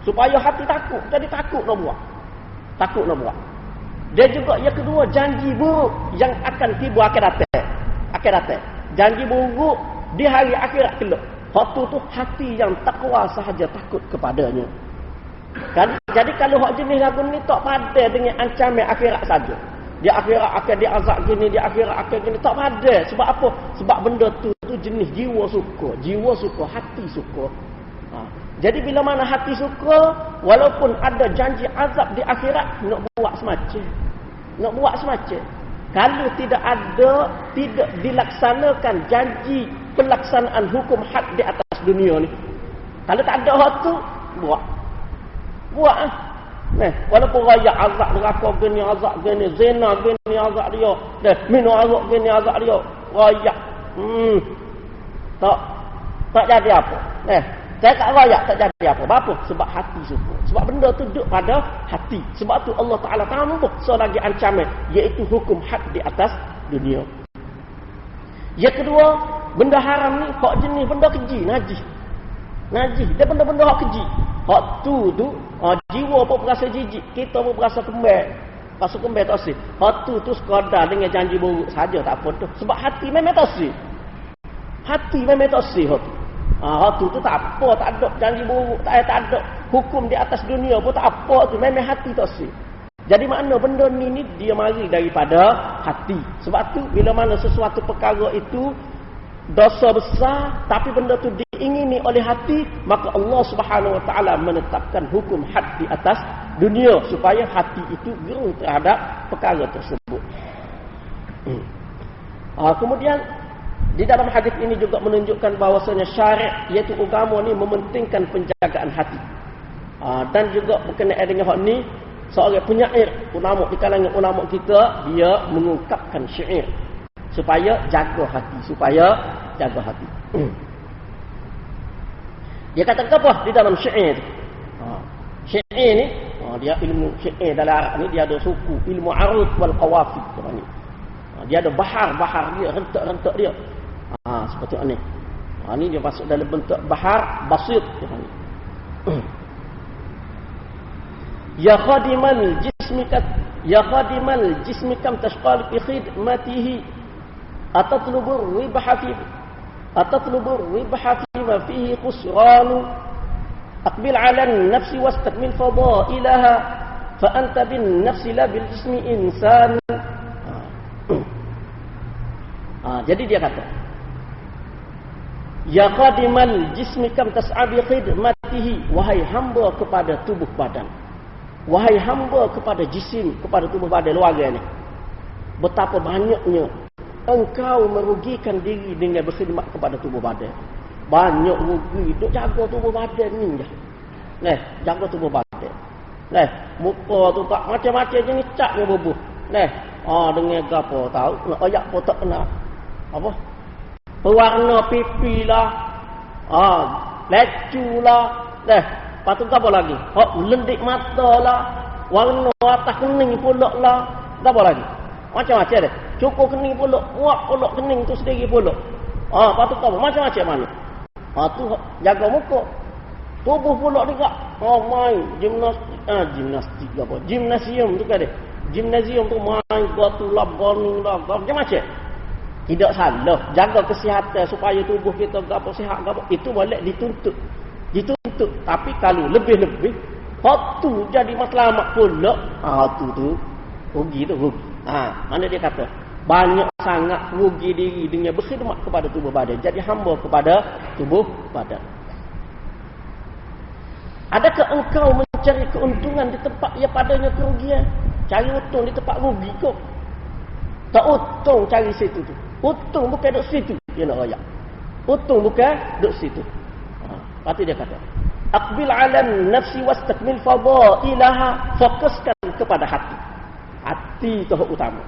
Supaya hati takut. Jadi takut nak buat. Takut nak buat. Dan juga yang kedua, janji buruk yang akan tiba akhir datang. Janji buruk di hari akhirat kelak. Hak tu hati yang takwa sahaja takut kepadanya. Kan? Jadi kalau hak jenis lagu ni tak pada dengan ancaman akhirat saja. Di akhirat akan diazab gini, di akhirat akan gini, tak pada. Sebab apa? Sebab benda tu jenis jiwa suka, hati suka. Jadi bila mana hati suka, walaupun ada janji azab di akhirat, nak buat semacam. Kalau tidak dilaksanakan janji pelaksanaan hukum had di atas dunia ni. Kalau tak ada hak tu, buat. Walaupun raya azab neraka gini, azab gini, zina gini, azab dia. Minum arak gini, azab dia. Raya. Tak jadi apa. Saya kat raya tak jadi apa. Apa? Sebab hati suka. Sebab benda tu duduk pada hati. Sebab tu Allah Ta'ala tambah selagi ancaman, iaitu hukum had di atas dunia. Yang kedua, benda haram ni hak jenis benda keji, najis. Dia benda-benda hak keji. Hak tu jiwa pun berasa jijik, kita pun berasa kembal. Rasa kembal tak sih. Hak tu sekadar dengan janji buruk saja tak apa tu. Sebab hati memang tak sih. Hak tu tak apa, tak ada janji buruk, tak ada hukum di atas dunia pun tak apa tu. Memang hati tak sih. Jadi makna benda ni dia mari daripada hati. Sebab tu bila mana sesuatu perkara itu dosa besar tapi benda tu diingini oleh hati, maka Allah Subhanahu Wa Taala menetapkan hukum had di atas dunia supaya hati itu gerung terhadap perkara tersebut. Kemudian Di dalam hadis ini juga menunjukkan bahawasanya syariat iaitu agama ni mementingkan penjagaan hati. Dan juga berkenaan dengan hak ni, seorang penyair ulama di kalangan ulama kita, dia mengungkapkan syair supaya jaga hati. Dia kata apa di dalam syair tu? Syair ni, dia ilmu syair dalam Arab ni dia ada suku ilmu arud wal qawafi ni. Dia ada bahar dia, rentak dia. Seperti ini. Ini dia masuk dalam bentuk bahar basit. Ya khadimal jismi kam tashqal fi khidmatihi atatlubur ribha fi ma fihi khusran aqbil 'ala an-nafsi wastakmil fadailaha fa anta bin nafsi la bil jismi insan. Jadi dia kata, ya qadimal jismi kam tas'abi khidmatihi, wahai hamba kepada tubuh badan, wahai hamba kepada jisim, kepada tubuh badan luaga ni, betapa banyaknya engkau merugikan diri dengan berkhidmat kepada tubuh badan. Banyak rugi duk jaga tubuh badan ni je. Jaga tubuh badan. Muka tu tak macam-macam jenis catnya bubuh. Dengan gapo tahu, nak ayak pun tak kena. Apa? Pewarna pipi lah. Lecu lah. Lepas tu apa lagi? Lendik mata lah. Warna atas kening pulak lah. Apa lagi? Macam-macam dia. Cukup kening pulak. Muak pulak kening tu sendiri pulak. Lepas tu apa? Macam-macam mana? Tu jaga muka. Tubuh pulak juga. Main gimnastik apa? Gimnasium tu kan dia. Gimnasium tu main gotu lah, burning lah, macam-macam. Tidak salah. Jaga kesihatan supaya tubuh kita gapo sihat gapo. Itu boleh dituntut. Tapi kalau lebih-lebih, waktu jadi matlamat pula, tu rugi tu rugi. Mana dia kata? Banyak sangat rugi diri dengan berkhidmat kepada tubuh badan. Jadi hamba kepada tubuh badan. Adakah engkau mencari keuntungan di tempat yang padanya kerugian? Cari untung di tempat rugi kau. Tak untung cari situ tu. Untung bukan duduk situ. Dia nak rayak. Untung bukan duduk situ. Lepas tu dia kata, aqbil 'alan nafsi wastakmil fadailaha. Fokuskan kepada hati. Hati itu utama.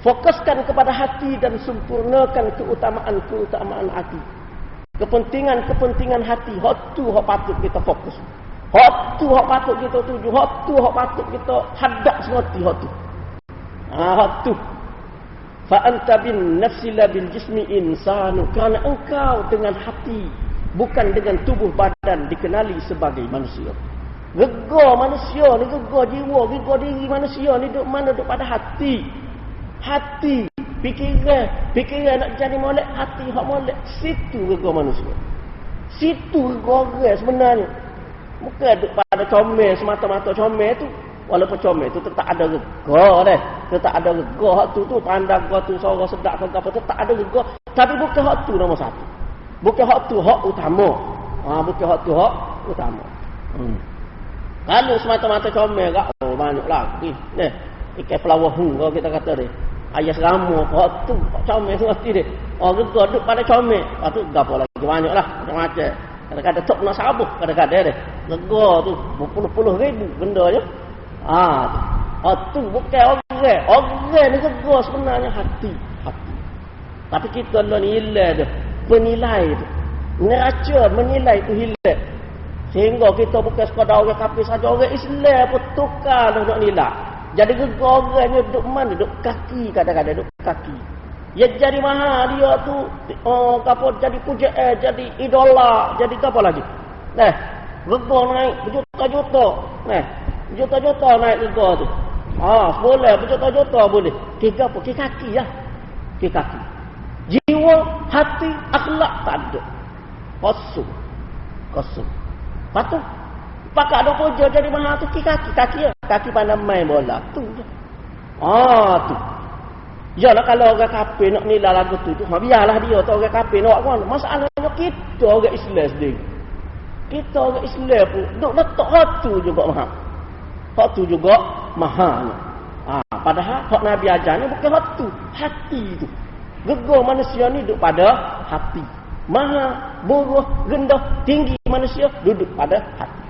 Fokuskan kepada hati dan sempurnakan keutamaan hati. Kepentingan hati. Hak tu hak patut kita fokus. Hak tu hak patut kita tuju. Hak tu hak patut kita hadap semati hak tu. Hak tu. Fa anta bin nafsi la bil jismi insanu. Kerana engkau dengan hati, bukan dengan tubuh badan dikenali sebagai manusia. Gegar manusia ni, gegar jiwa, gegar diri manusia ni duduk mana? Duduk pada hati. Hati, fikiran nak jadi molek, hati hak molek. Situ gegar manusia. Situ gegar orang sebenarnya. Bukan duduk pada comel, semata-mata comel tu. Walaupun comel tu tetap ada gegar dah. Tetap ada gegar hak tu pandang gua tu suara sedap ke apa, tetap ada gegar. Tapi bukan hak tu nombor satu. Bukan hak tu hak utama. Bukan hak tu hak utama. Kalau semata-mata comel gak banyak lagi. Ikan flower kalau kita kata dia. Ayah serama hak tu comel semati dia. Gegar duduk pada comel. Lepas tu gapo lagi banyaklah macam-macam. Kadang-kadang tak nak sabuh kadang-kadang dia. Gegar tu berpuluh-puluh ribu benda je. Tu bukan orang. Orang ni gegar sebenarnya hati. Tapi kita lah nilai tu. Penilai tu. Neraca menilai tu hilang. Sehingga kita bukan sekadar orang kafir saja. Orang Islam pun tukar dah nak nilai. Jadi gegar orangnya duduk mana? Duduk kaki kadang-kadang. Duduk kaki. Ya jadi mahal dia tu. Jadi pujaan. Jadi idola. Jadi apa lagi? Gegar naik berjuta-juta. Juta-juta naik gegar tu. Boleh berjuta-juta boleh. Kira apa? Kira kaki lah. Kira kaki. Jiwa, hati, akhlak tak ada. Kosong. Lepas tu, pakai ada puja jadi mahal tu kira kaki. Kaki ya. Kaki pandai main bola. Tu je. Tu. Yalah kalau orang kafir nak nilai lagu tu. Biarlah dia tu orang kafir nak buat mana. Masalahnya kita orang Islam sendiri. Kita orang Islam pun duk letak hak tu juga mahal. Hak tu juga mahal. Padahal hak Nabi ajar ni bukan hak tu. Hati tu. Gegar manusia ni duduk pada hati. Maha, murah, rendah, tinggi manusia duduk pada hati.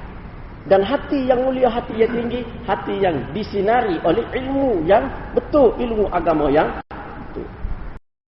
Dan hati yang mulia, hati yang tinggi, hati yang disinari oleh ilmu yang betul, ilmu agama yang